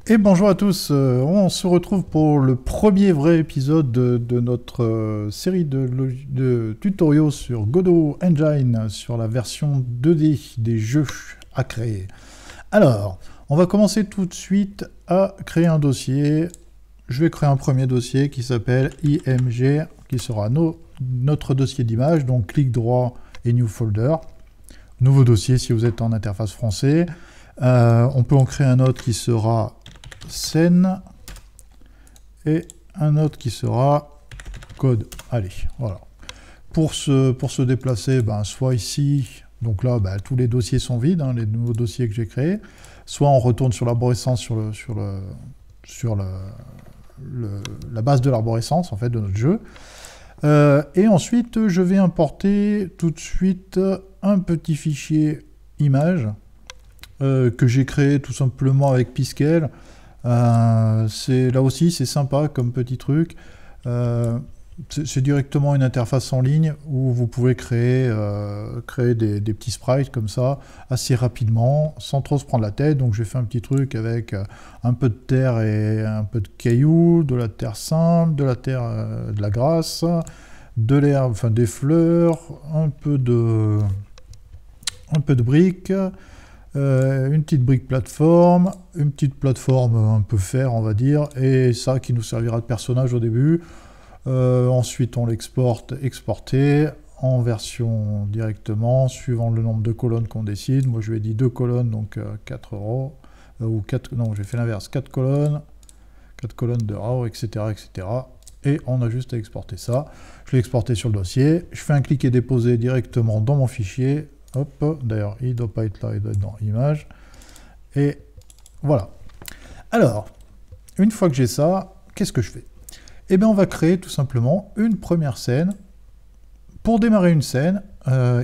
Et bonjour à tous, on se retrouve pour le premier vrai épisode de notre série de tutoriaux sur Godot Engine, sur la version 2D des jeux à créer. Alors, on va commencer tout de suite à créer un dossier. Je vais créer un premier dossier qui s'appelle IMG, qui sera notre dossier d'image, donc clic droit et New Folder. Nouveau dossier si vous êtes en interface français. On peut en créer un autre qui sera scène et un autre qui sera code. Allez, voilà. Pour se déplacer, soit ici, donc là, tous les dossiers sont vides, hein, les nouveaux dossiers que j'ai créés, soit on retourne sur l'arborescence, sur la base de l'arborescence, en fait, de notre jeu. Et ensuite, je vais importer tout de suite un petit fichier image que j'ai créé tout simplement avec Piskel. Là aussi, c'est sympa comme petit truc. C'est directement une interface en ligne où vous pouvez créer des petits sprites comme ça, assez rapidement, sans trop se prendre la tête. Donc j'ai fait un petit truc avec un peu de terre et un peu de cailloux, de la terre simple, de la terre de la grasse, de l'herbe, enfin des fleurs, un peu de briques, une petite brique plateforme, une petite plateforme un peu fer, on va dire, et ça qui nous servira de personnage au début. Ensuite, on l'exporte, exporté, en version directement, suivant le nombre de colonnes qu'on décide. Moi, je lui ai dit 2 colonnes, donc 4 rows, ou 4, non, j'ai fait l'inverse, 4 colonnes de rows, etc., etc. Et on a juste à exporter ça. Je l'ai exporté sur le dossier. Je fais un clic et déposer directement dans mon fichier. Hop, d'ailleurs, il ne doit pas être là, il doit être dans Images. Et voilà. Alors, une fois que j'ai ça, qu'est-ce que je fais? Eh bien, on va créer tout simplement une première scène. Pour démarrer une scène,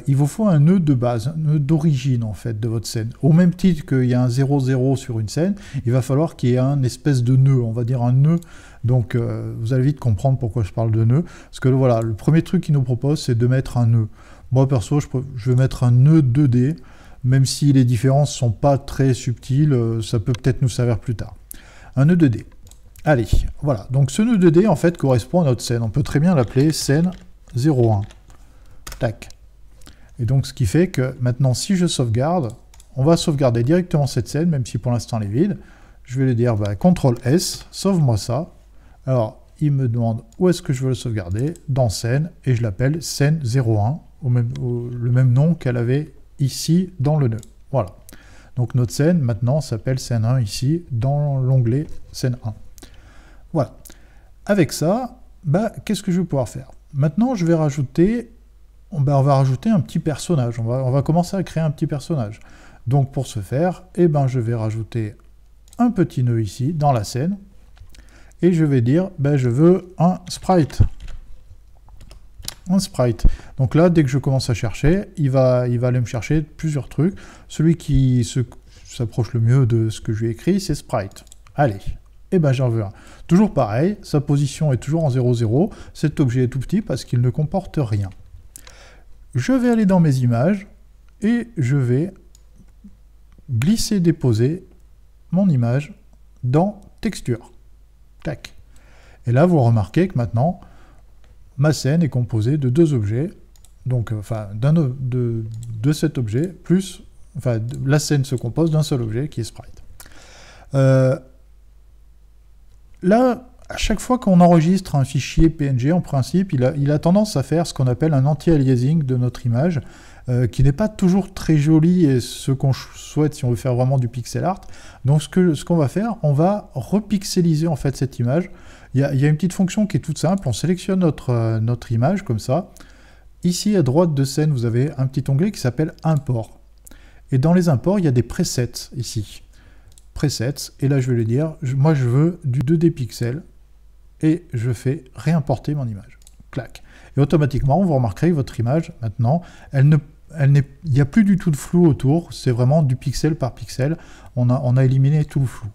il vous faut un nœud de base, un nœud d'origine, en fait, de votre scène. Au même titre qu'il y a un 0,0 sur une scène, il va falloir qu'il y ait un espèce de nœud, on va dire un nœud. Donc, vous allez vite comprendre pourquoi je parle de nœud. Parce que voilà, le premier truc qu'il nous propose, c'est de mettre un nœud. Moi, perso, je vais mettre un nœud 2D, même si les différences ne sont pas très subtiles, ça peut peut-être nous servir plus tard. Un nœud 2D. Allez, voilà. Donc, ce nœud 2D, en fait, correspond à notre scène. On peut très bien l'appeler scène 01. Tac. Et donc, ce qui fait que, maintenant, si je sauvegarde, on va sauvegarder directement cette scène, même si pour l'instant, elle est vide. Je vais lui dire, CTRL-S, sauve-moi ça. Alors, il me demande où est-ce que je veux le sauvegarder, dans scène, et je l'appelle scène 01. Le même nom qu'elle avait ici dans le nœud. Voilà. Donc notre scène maintenant s'appelle scène 1 ici dans l'onglet scène 1. Voilà. Avec ça, qu'est-ce que je vais pouvoir faire? Maintenant, je vais rajouter, on va rajouter un petit personnage. On va commencer à créer un petit personnage. Donc pour ce faire, je vais rajouter un petit nœud ici dans la scène et je vais dire, je veux un sprite. Un sprite. Donc là, dès que je commence à chercher, il va aller me chercher plusieurs trucs. Celui qui s'approche le mieux de ce que je lui ai écrit, c'est sprite. Allez, j'en veux un. Toujours pareil, sa position est toujours en 0,0. Cet objet est tout petit parce qu'il ne comporte rien. Je vais aller dans mes images et je vais glisser, déposer mon image dans texture. Tac. Et là, vous remarquez que maintenant, ma scène est composée de 2 objets, donc de cet objet, plus, la scène se compose d'un seul objet qui est sprite. Là, à chaque fois qu'on enregistre un fichier PNG, en principe, il a tendance à faire ce qu'on appelle un anti-aliasing de notre image, qui n'est pas toujours très joli et ce qu'on souhaite si on veut faire vraiment du pixel art. Donc ce qu'on va faire, on va repixeliser en fait cette image. Il y a une petite fonction qui est toute simple, on sélectionne notre image comme ça. Ici à droite de scène, vous avez un petit onglet qui s'appelle Import. Et dans les imports, il y a des presets ici. Presets, et là je vais lui dire, moi je veux du 2D pixel, et je fais réimporter mon image. Clac. Et automatiquement, vous remarquerez que votre image, maintenant, il n'y a plus du tout de flou autour, c'est vraiment du pixel par pixel, on a éliminé tout le flou.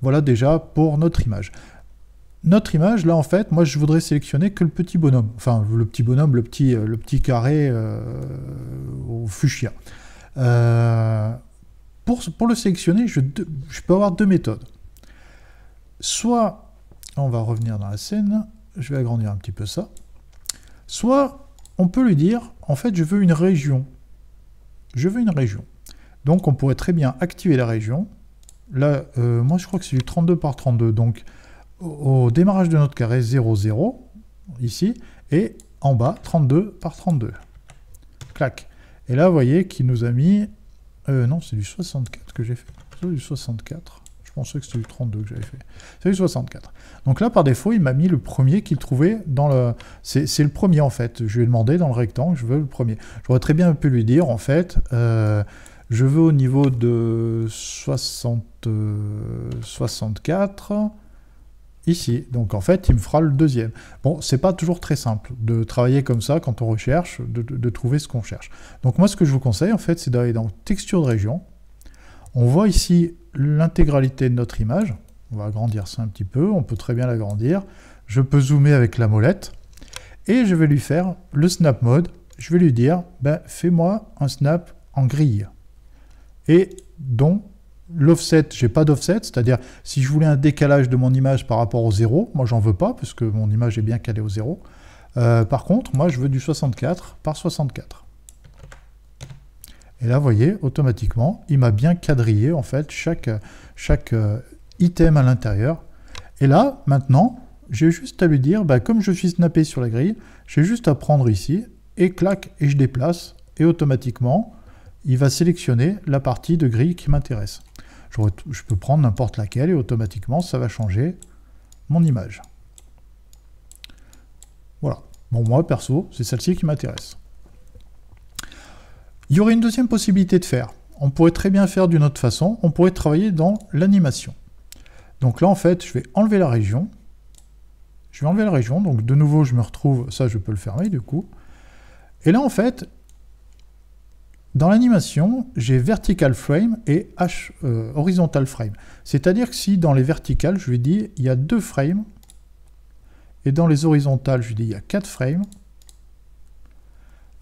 Voilà déjà pour notre image. Notre image, là, en fait, moi, je voudrais sélectionner que le petit bonhomme. Enfin, le petit bonhomme, le petit carré au fuchsia. Pour le sélectionner, je peux avoir 2 méthodes. soit, on va revenir dans la scène, je vais agrandir un petit peu ça, soit on peut lui dire, en fait, je veux une région. Je veux une région. Donc, on pourrait très bien activer la région. Là, moi, je crois que c'est du 32 par 32. Donc, au démarrage de notre carré, 0, 0, ici, et en bas, 32 par 32. Clac. Et là, vous voyez qu'il nous a mis... non, c'est du 64 que j'ai fait. C'est du 64. Je pensais que c'était du 32 que j'avais fait. C'est du 64. Donc là, par défaut, il m'a mis le premier qu'il trouvait dans le... C'est le premier, en fait. Je lui ai demandé dans le rectangle, je veux le premier. J'aurais très bien pu lui dire, en fait, je veux au niveau de 64, ici. Donc, en fait, il me fera le deuxième. Bon, c'est pas toujours très simple de travailler comme ça quand on recherche, de trouver ce qu'on cherche. Donc, moi, ce que je vous conseille, en fait, c'est d'aller dans Texture de région. On voit ici l'intégralité de notre image. On va agrandir ça un petit peu. On peut très bien l'agrandir. Je peux zoomer avec la molette. Et je vais lui faire le snap mode. Je vais lui dire, ben, fais-moi un snap en grille. Et dont l'offset, j'ai pas d'offset, c'est-à-dire si je voulais un décalage de mon image par rapport au 0, moi j'en veux pas, parce que mon image est bien calée au 0. Par contre, moi je veux du 64 par 64. Et là, vous voyez, automatiquement, il m'a bien quadrillé, en fait, chaque item à l'intérieur. Et là, maintenant, j'ai juste à lui dire, bah, comme je suis snappé sur la grille, j'ai juste à prendre ici, et clac, et je déplace, et automatiquement, il va sélectionner la partie de grille qui m'intéresse. Je peux prendre n'importe laquelle, et automatiquement, ça va changer mon image. Voilà. Bon, moi, perso, c'est celle-ci qui m'intéresse. Il y aurait une deuxième possibilité de faire. On pourrait très bien faire d'une autre façon. On pourrait travailler dans l'animation. Donc là, en fait, je vais enlever la région. Je vais enlever la région. Donc de nouveau, je me retrouve... Ça, je peux le fermer, du coup. Et là, en fait, dans l'animation, j'ai vertical frame et horizontal frame. C'est-à-dire que si dans les verticales, je lui dis, il y a 2 frames, et dans les horizontales, je lui dis, il y a 4 frames,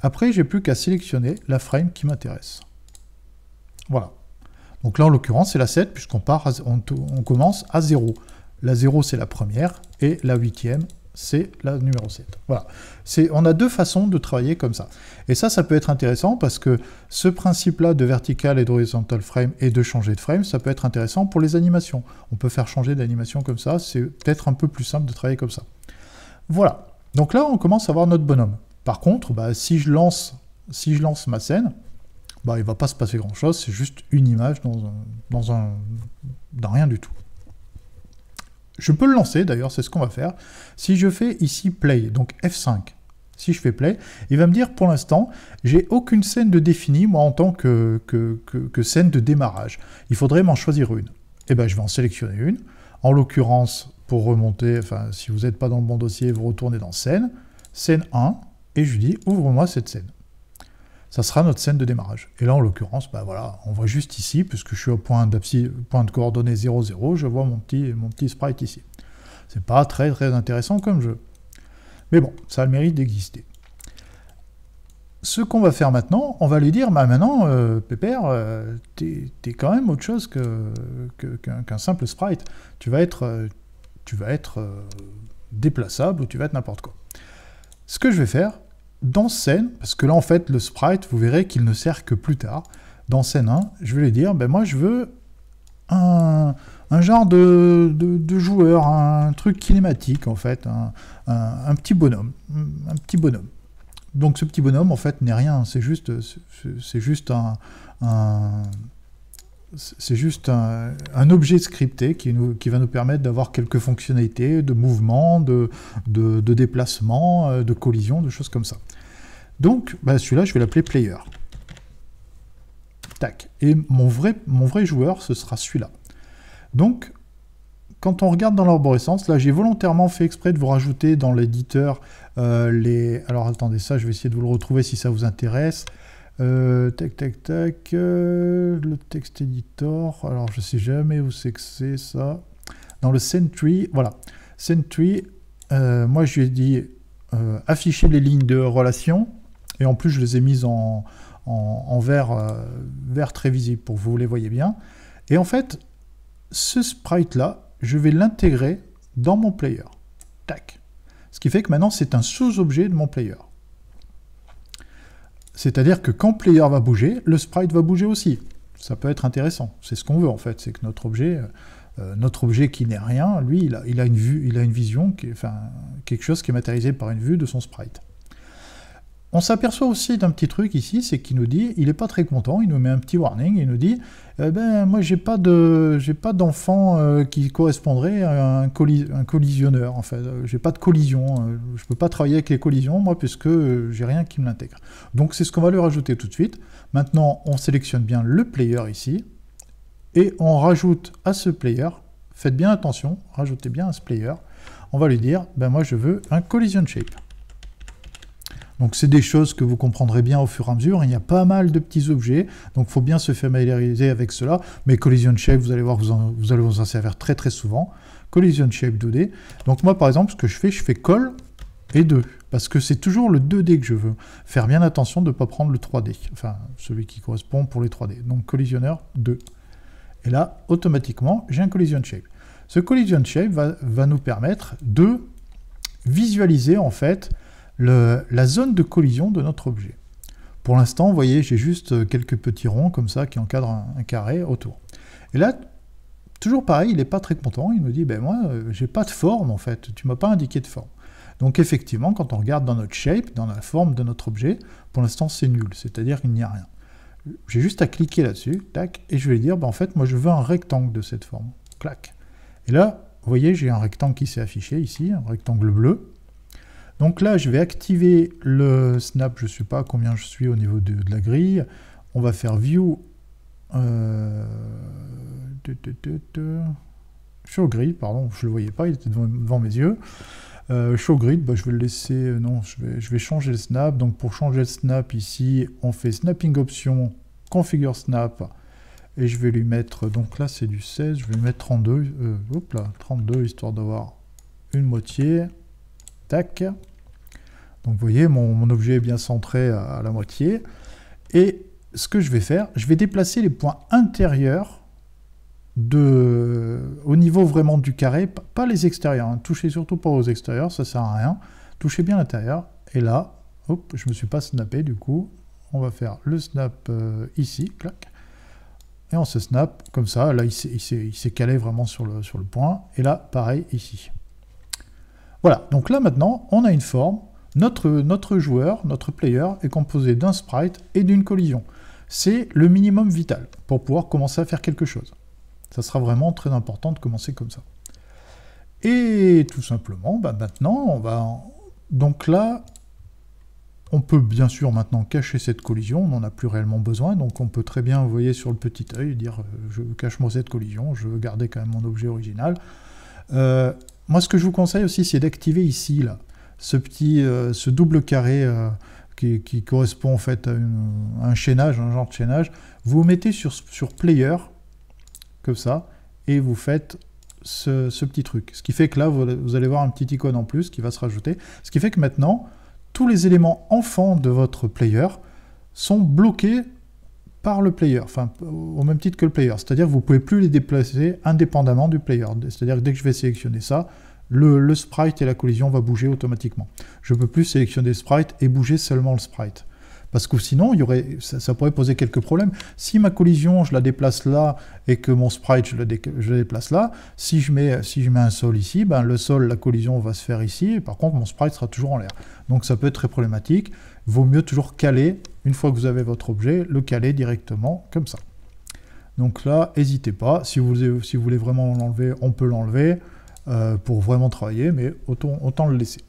après, j'ai plus qu'à sélectionner la frame qui m'intéresse. Voilà. Donc là, en l'occurrence, c'est la 7, puisqu'on on commence à 0. La 0, c'est la première, et la 8e, c'est la numéro 7. Voilà. On a 2 façons de travailler comme ça. Et ça peut être intéressant, parce que ce principe-là de vertical et d'horizontal frame, et de changer de frame, ça peut être intéressant pour les animations. On peut faire changer d'animation comme ça, c'est peut-être un peu plus simple de travailler comme ça. Voilà. Donc là, on commence à voir notre bonhomme. Par contre, bah, si je lance ma scène, bah, il ne va pas se passer grand-chose, c'est juste une image dans rien du tout. Je peux le lancer, d'ailleurs, c'est ce qu'on va faire. Si je fais ici Play, donc F5, si je fais Play, il va me dire, pour l'instant, j'ai aucune scène de définie, moi, en tant que scène de démarrage. Il faudrait m'en choisir une. Et ben, je vais en sélectionner une. En l'occurrence, pour remonter, enfin, si vous n'êtes pas dans le bon dossier, vous retournez dans Scène, Scène 1, et je lui dis, ouvre-moi cette scène. Ça sera notre scène de démarrage. Et là, en l'occurrence, bah voilà, on voit juste ici, puisque je suis au point de coordonnées 0, 0, je vois mon petit sprite ici. C'est pas très, très intéressant comme jeu. Mais bon, ça a le mérite d'exister. Ce qu'on va faire maintenant, on va lui dire, bah maintenant, Pépère, t'es quand même autre chose qu'un simple sprite. Tu vas être déplaçable, ou tu vas être n'importe quoi. Ce que je vais faire, dans scène, parce que là, en fait, le sprite, vous verrez qu'il ne sert que plus tard. Dans scène 1, je vais lui dire, ben moi, je veux un genre de joueur, un truc kinématique, en fait, un petit bonhomme. Un petit bonhomme. Donc, ce petit bonhomme, en fait, n'est rien. C'est juste un objet scripté qui va nous permettre d'avoir quelques fonctionnalités de mouvement, de déplacement, de collision, de choses comme ça. Donc, bah, celui-là, je vais l'appeler Player. Tac. Et mon vrai joueur, ce sera celui-là. Donc, quand on regarde dans l'arborescence, là, j'ai volontairement fait exprès de vous rajouter dans l'éditeur Alors, attendez, ça, je vais essayer de vous le retrouver si ça vous intéresse. Tac, tac, tac, le texte editor, alors je sais jamais où c'est que c'est ça, dans le Sentry, voilà, Sentry, moi je lui ai dit afficher les lignes de relation, et en plus je les ai mises en vert très visible pour que vous les voyez bien, et en fait, ce sprite-là, je vais l'intégrer dans mon player. Tac. Ce qui fait que maintenant, c'est un sous-objet de mon player. C'est-à-dire que quand player va bouger, le sprite va bouger aussi. Ça peut être intéressant. C'est ce qu'on veut en fait, c'est que notre objet qui n'est rien, lui, il a une vue, il a une vision, quelque chose qui est matérialisé par une vue de son sprite. On s'aperçoit aussi d'un petit truc ici, c'est qu'il nous dit, il n'est pas très content, il nous met un petit warning, il nous dit, moi j'ai pas d'enfant qui correspondrait à un collisionneur, en fait, j'ai pas de collision, je peux pas travailler avec les collisions, moi, puisque j'ai rien qui me l'intègre. Donc c'est ce qu'on va lui rajouter tout de suite. Maintenant, on sélectionne bien le player ici, et on rajoute à ce player, faites bien attention, rajoutez bien à ce player, on va lui dire, moi je veux un collision shape. Donc c'est des choses que vous comprendrez bien au fur et à mesure, il y a pas mal de petits objets, donc il faut bien se familiariser avec cela, mais Collision Shape, vous allez voir, vous allez vous en servir très très souvent. Collision Shape 2D, donc moi par exemple, ce que je fais Call et 2, parce que c'est toujours le 2D que je veux. Faire bien attention de ne pas prendre le 3D, enfin celui qui correspond pour les 3D, donc Collisionneur 2. Et là, automatiquement, j'ai un Collision Shape. Ce Collision Shape va nous permettre de visualiser en fait la zone de collision de notre objet. Pour l'instant, vous voyez, j'ai juste quelques petits ronds comme ça qui encadrent un carré autour. Et là, toujours pareil, il n'est pas très content, il nous dit, moi, j'ai pas de forme en fait, tu m'as pas indiqué de forme. Donc effectivement, quand on regarde dans notre shape, dans la forme de notre objet, pour l'instant c'est nul, c'est-à-dire qu'il n'y a rien. J'ai juste à cliquer là-dessus, tac, et je vais dire, en fait, moi je veux un rectangle de cette forme. Clac. Et là, vous voyez, j'ai un rectangle qui s'est affiché ici, un rectangle bleu. Donc là, je vais activer le snap, je ne sais pas combien je suis au niveau de la grille. On va faire View Show Grid, pardon, je ne le voyais pas, il était devant mes yeux. Show Grid, je vais le laisser, non, je vais changer le snap. Donc pour changer le snap ici, on fait Snapping Option, Configure Snap, et je vais lui mettre, donc là c'est du 16, je vais lui mettre 32, hop là, 32, histoire d'avoir une moitié. Tac. Donc vous voyez, mon objet est bien centré à la moitié. Et ce que je vais faire, je vais déplacer les points intérieurs au niveau vraiment du carré, pas les extérieurs. Touchez surtout pas aux extérieurs, ça sert à rien. Touchez bien l'intérieur. Et là, hop, je me suis pas snappé du coup. On va faire le snap ici, clac. Et on se snap comme ça. Là, il s'est calé vraiment sur le point. Et là, pareil ici. Voilà, donc là maintenant, on a une forme. Notre joueur, notre player, est composé d'un sprite et d'une collision. C'est le minimum vital pour pouvoir commencer à faire quelque chose. Ça sera vraiment très important de commencer comme ça. Et tout simplement, maintenant, on va... Donc là, on peut bien sûr maintenant cacher cette collision, on n'en a plus réellement besoin, donc on peut très bien, vous voyez sur le petit œil, dire je cache-moi cette collision, je veux garder quand même mon objet original. Moi, ce que je vous conseille aussi, c'est d'activer ici, là, ce double carré qui correspond en fait à un chaînage, un genre de chaînage. Vous vous mettez sur Player, comme ça, et vous faites ce petit truc. Ce qui fait que là, vous allez voir un petit icône en plus qui va se rajouter. Ce qui fait que maintenant, tous les éléments enfants de votre player sont bloqués par le player, enfin au même titre que le player. C'est-à-dire que vous ne pouvez plus les déplacer indépendamment du player. C'est-à-dire que dès que je vais sélectionner ça, le sprite et la collision va bouger automatiquement. Je ne peux plus sélectionner le sprite et bouger seulement le sprite. Parce que sinon, ça pourrait poser quelques problèmes. Si ma collision, je la déplace là, et que mon sprite, je le déplace là, si je mets un sol ici, le sol, la collision va se faire ici, et par contre, mon sprite sera toujours en l'air. Donc ça peut être très problématique. Il vaut mieux toujours caler, une fois que vous avez votre objet, le caler directement, comme ça. Donc là, n'hésitez pas. Si vous voulez vraiment l'enlever, on peut l'enlever pour vraiment travailler, mais autant le laisser.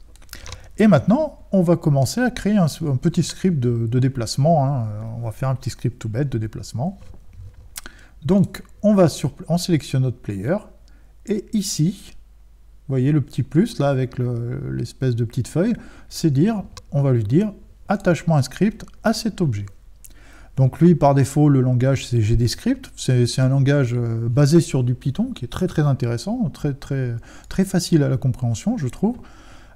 Et maintenant, on va commencer à créer un petit script de déplacement. On va faire un petit script tout bête de déplacement. Donc, on sélectionne notre player. Et ici, vous voyez le petit plus, là, avec l'espèce de petite feuille, on va lui dire, attache-moi un script à cet objet. Donc lui, par défaut, le langage, c'est GDScript. C'est un langage basé sur du Python, qui est très très intéressant, très facile à la compréhension, je trouve.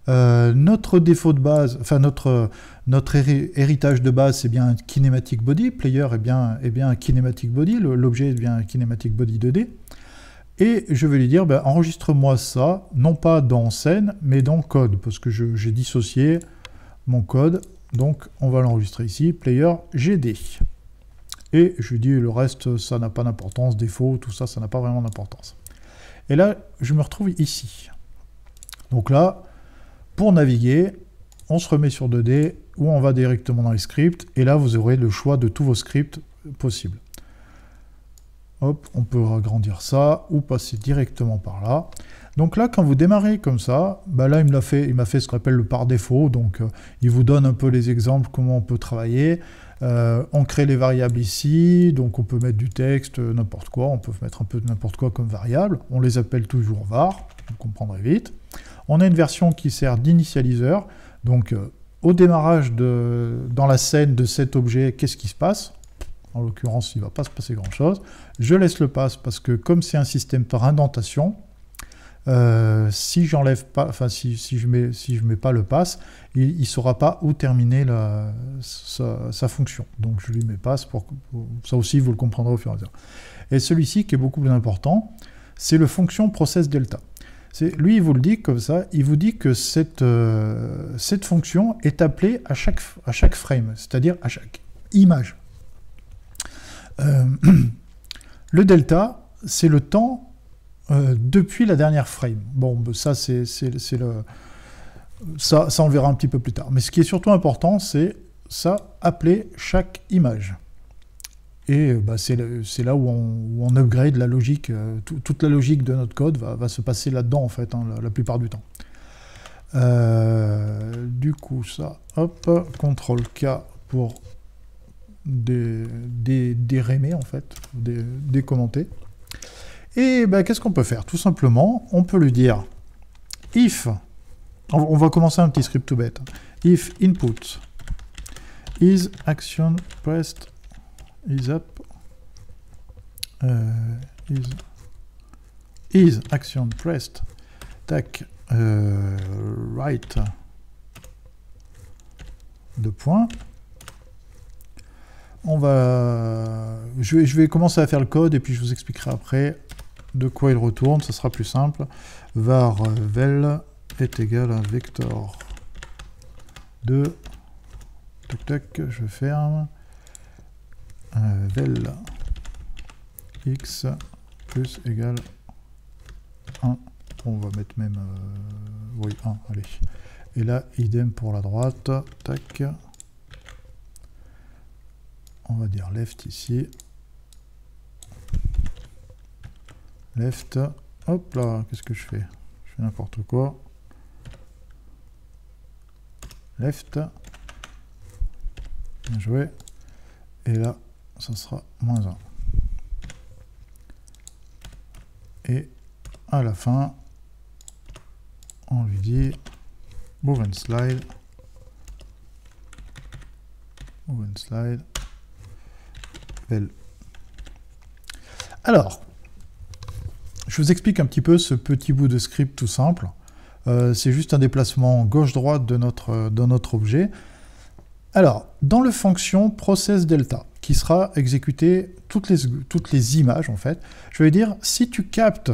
Notre défaut de base, enfin notre héritage de base, c'est bien un kinematic body. Player est bien un kinematic body. L'objet est bien un kinematic body 2D. Et je vais lui dire, ben, enregistre-moi ça, non pas dans scène, mais dans code, parce que j'ai dissocié mon code. Donc, on va l'enregistrer ici, player GD. Et je lui dis, le reste, ça n'a pas d'importance, défaut, tout ça, ça n'a pas vraiment d'importance. Et là, je me retrouve ici. Donc là, pour naviguer, on se remet sur 2D, ou on va directement dans les scripts, et là, vous aurez le choix de tous vos scripts possibles. Hop, on peut agrandir ça, ou passer directement par là. Donc là, quand vous démarrez comme ça, bah là, il m'a fait ce qu'on appelle le par défaut, donc il vous donne un peu les exemples, comment on peut travailler. On crée les variables ici, donc on peut mettre du texte, n'importe quoi, on peut mettre un peu de n'importe quoi comme variable, on les appelle toujours var, vous comprendrez vite. On a une version qui sert d'initialiseur, donc au démarrage dans la scène de cet objet, qu'est-ce qui se passe? En l'occurrence, il ne va pas se passer grand-chose. Je laisse le pass parce que comme c'est un système par indentation, si j'enlève pas, enfin si je mets pas le pass, il ne saura pas où terminer sa fonction. Donc je lui mets pass pour ça aussi vous le comprendrez au fur et à mesure. Et celui-ci qui est beaucoup plus important, c'est le fonction process delta. Lui il vous le dit comme ça, il vous dit que cette fonction est appelée à chaque frame, c'est-à-dire à chaque image. Le delta, c'est le temps depuis la dernière frame. Bon, ça, ça, on verra un petit peu plus tard. Mais ce qui est surtout important, c'est ça, appeler chaque image. Et bah, c'est là où on upgrade la logique. Toute la logique de notre code va se passer là-dedans, en fait, hein, la plupart du temps. Du coup, ça, hop, CTRL-K pour dérémer, en fait, décommenter. Et ben, qu'est-ce qu'on peut faire? Tout simplement, on peut lui dire if, on va commencer un petit script tout bête, if input is action pressed is up, is action pressed, tac, right, deux points. Je vais commencer à faire le code et puis je vous expliquerai après de quoi il retourne, ça sera plus simple. Var vel est égal à vector de tac tac, je ferme vel x plus égal 1. On va mettre même oui 1, allez. Et là idem pour la droite, tac. On va dire left ici. Left. Hop là, qu'est-ce que je fais? Je fais n'importe quoi. Left. Bien joué. Et là, ça sera -1. Et à la fin, on lui dit move and slide. Move and slide. Alors, je vous explique un petit peu ce petit bout de script tout simple. C'est juste un déplacement gauche-droite de notre objet. Alors, dans le fonction process delta, qui sera exécuté toutes les images, en fait, je vais dire, si tu captes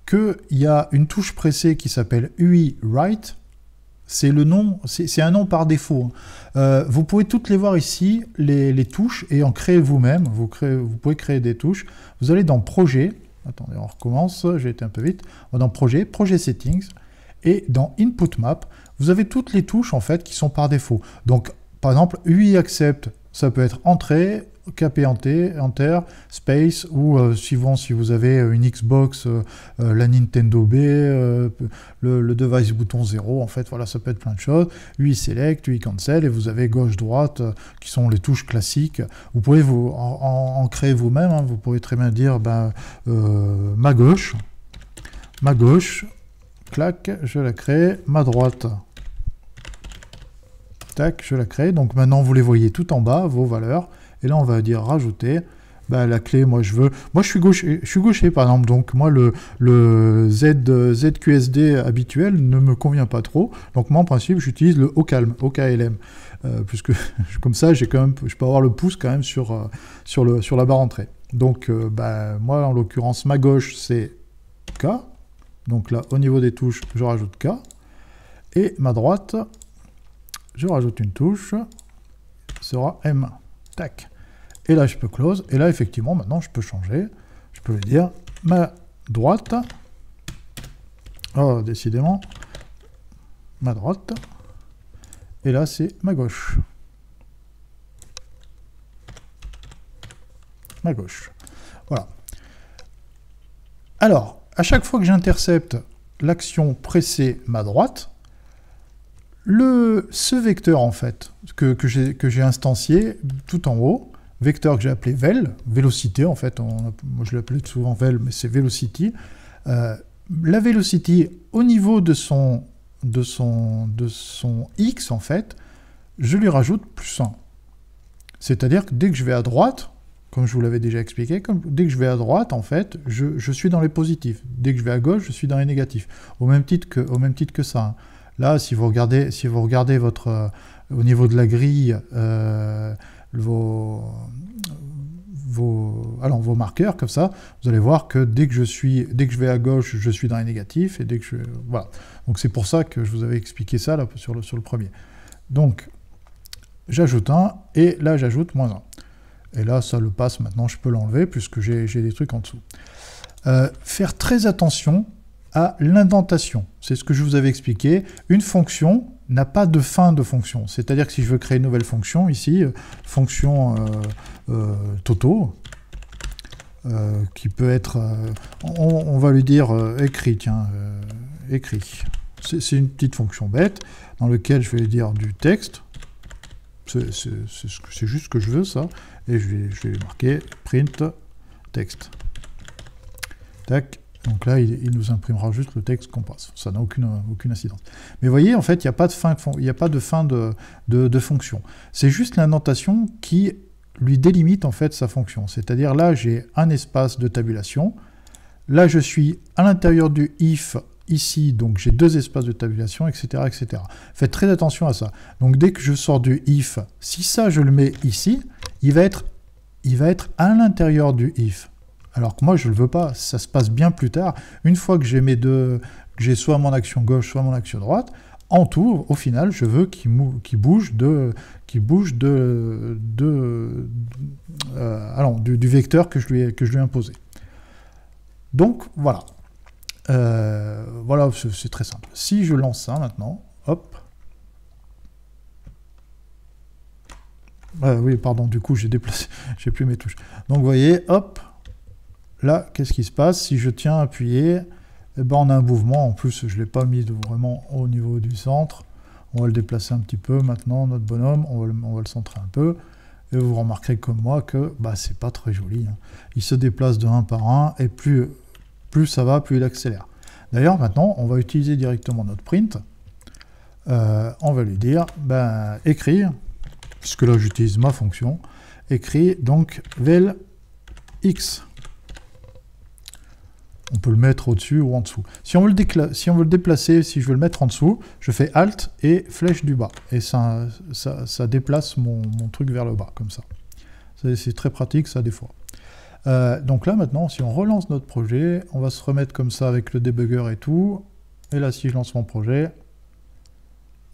qu'il y a une touche pressée qui s'appelle UI write, c'est le nom, c'est un nom par défaut. Vous pouvez toutes les voir ici, les touches, et en créer vous-même. Vous pouvez créer des touches. Vous allez dans Projet. Attendez, on recommence. J'ai été un peu vite. On va dans Projet, Projet Settings, et dans Input Map, vous avez toutes les touches en fait qui sont par défaut. Donc, par exemple, UI Accept, ça peut être Entrée, KP Enter, Space, ou suivant si vous avez une Xbox, la Nintendo B, le device bouton 0, en fait, voilà, ça peut être plein de choses. UI Select, UI Cancel, et vous avez gauche-droite, qui sont les touches classiques. Vous pouvez en créer vous-même, hein, vous pouvez très bien dire, ma gauche, clac, je la crée, ma droite, tac, je la crée. Donc maintenant, vous les voyez tout en bas, vos valeurs. Et là, on va dire rajouter. La clé, moi, je suis gaucher, par exemple. Donc, moi, le ZQSD habituel ne me convient pas trop. Donc, moi, en principe, j'utilise le OCalm, OKLM. Puisque, comme ça, je peux avoir le pouce quand même sur la barre entrée. Donc, moi, en l'occurrence, ma gauche, c'est K. Donc là, au niveau des touches, je rajoute K. Et ma droite, je rajoute une touche, sera M. Tac. Et là, je peux close. Et là, effectivement, maintenant, je peux changer. Je peux lui dire ma droite. Oh, décidément. Ma droite. Et là, c'est ma gauche. Ma gauche. Voilà. Alors, à chaque fois que j'intercepte l'action presser ma droite, ce vecteur, en fait, que j'ai instancié tout en haut, vecteur que j'ai appelé vel, vélocité, en fait, moi je l'appelais souvent vel, mais c'est velocity. La velocity, au niveau de son x, en fait, je lui rajoute +1. C'est-à-dire que dès que je vais à droite, comme je vous l'avais déjà expliqué, dès que je vais à droite, en fait, je suis dans les positifs. Dès que je vais à gauche, je suis dans les négatifs. Au même titre que ça. Hein. Là, si vous regardez votre au niveau de la grille, vos marqueurs comme ça, vous allez voir que dès que je vais à gauche, je suis dans les négatifs, et dès que voilà. Donc c'est pour ça que je vous avais expliqué ça là sur le premier. Donc j'ajoute 1 et là j'ajoute -1. Et là ça le passe maintenant, je peux l'enlever puisque j'ai des trucs en dessous. Faire très attention à l'indentation. C'est ce que je vous avais expliqué. Une fonction n'a pas de fin de fonction. C'est-à-dire que si je veux créer une nouvelle fonction, ici, fonction Toto, qui peut être... on va lui dire écrit, tiens, écrit. C'est une petite fonction bête, dans laquelle je vais lui dire du texte. C'est juste ce que je veux, ça. Et je vais lui marquer print texte. Tac. Donc là, il nous imprimera juste le texte qu'on passe. Ça n'a aucune incidence. Mais vous voyez, en fait, il n'y a pas de fin de fonction. C'est juste l'indentation qui lui délimite en fait sa fonction. C'est-à-dire là, j'ai un espace de tabulation. Là, je suis à l'intérieur du if ici, donc j'ai 2 espaces de tabulation, etc., etc. Faites très attention à ça. Donc dès que je sors du if, si ça, je le mets ici, il va être à l'intérieur du if. Alors que moi, je ne le veux pas, ça se passe bien plus tard. Une fois que j'ai j'ai soit mon action gauche, soit mon action droite, en tout, au final, je veux qu'il bouge du vecteur que je lui ai imposé. Donc, voilà. Voilà, c'est très simple. Si je lance ça maintenant, hop. Oui, pardon, du coup, j'ai déplacé, j'ai plus mes touches. Donc, vous voyez, hop. Là, qu'est-ce qui se passe? Si je tiens appuyé, eh ben, on a un mouvement. En plus, je ne l'ai pas mis vraiment au niveau du centre. On va le déplacer un petit peu maintenant, notre bonhomme. On va le centrer un peu. Et vous remarquerez comme moi que c'est pas très joli. Hein. Il se déplace de 1 par 1 et plus ça va, plus il accélère. D'ailleurs, maintenant, on va utiliser directement notre print. On va lui dire écrire, puisque là, j'utilise ma fonction. Écrit donc vel x. On peut le mettre au-dessus ou en dessous. Si on veut le déplacer, si je veux le mettre en dessous, je fais Alt et flèche du bas. Et ça déplace mon truc vers le bas, comme ça. C'est très pratique, ça, des fois. Donc là, maintenant, si on relance notre projet, on va se remettre comme ça avec le debugger et tout. Et là, si je lance mon projet,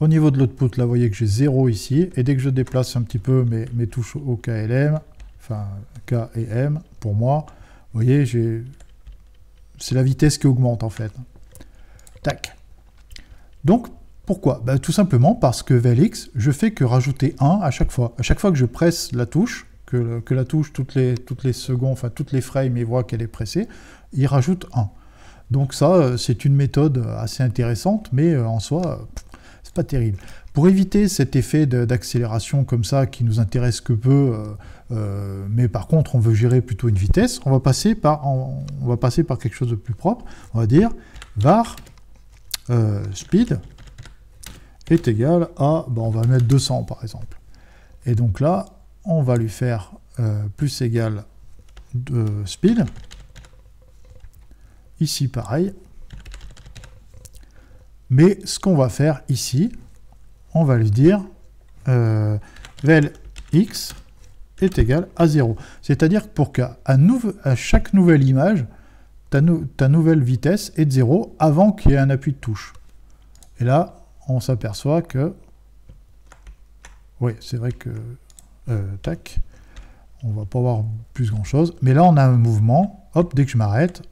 au niveau de l'output, là, vous voyez que j'ai 0 ici. Et dès que je déplace un petit peu mes touches au KLM, enfin, K et M, pour moi, vous voyez, c'est la vitesse qui augmente en fait. Tac. Donc, pourquoi? Tout simplement parce que VLX, je fais que rajouter 1 à chaque fois. À chaque fois que je presse la touche, que la touche, toutes les secondes, enfin toutes les frames, il voit qu'elle est pressée, il rajoute 1. Donc ça, c'est une méthode assez intéressante, mais en soi, c'est pas terrible. Pour éviter cet effet d'accélération comme ça, qui nous intéresse que peu, mais par contre on veut gérer plutôt une vitesse, on va passer par quelque chose de plus propre. On va dire var speed est égal à, on va mettre 200 par exemple. Et donc là, on va lui faire plus égal de speed. Ici pareil. Mais ce qu'on va faire ici, on va lui dire vel x est égal à 0. C'est-à-dire que pour qu'à chaque nouvelle image, ta nouvelle vitesse est de 0 avant qu'il y ait un appui de touche. Et là, on s'aperçoit que... Oui, c'est vrai que... tac. On va pas voir plus grand-chose. Mais là, on a un mouvement. Hop, dès que je m'arrête,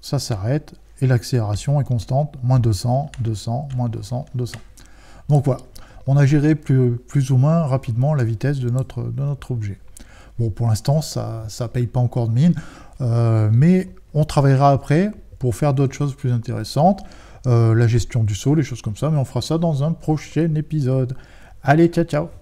ça s'arrête. Et l'accélération est constante. Moins 200, 200, moins 200, 200. Donc voilà. On a géré plus ou moins rapidement la vitesse de notre objet. Bon, pour l'instant, ça ne paye pas encore de mine. Mais on travaillera après pour faire d'autres choses plus intéressantes. La gestion du saut, les choses comme ça. Mais on fera ça dans un prochain épisode. Allez, ciao, ciao!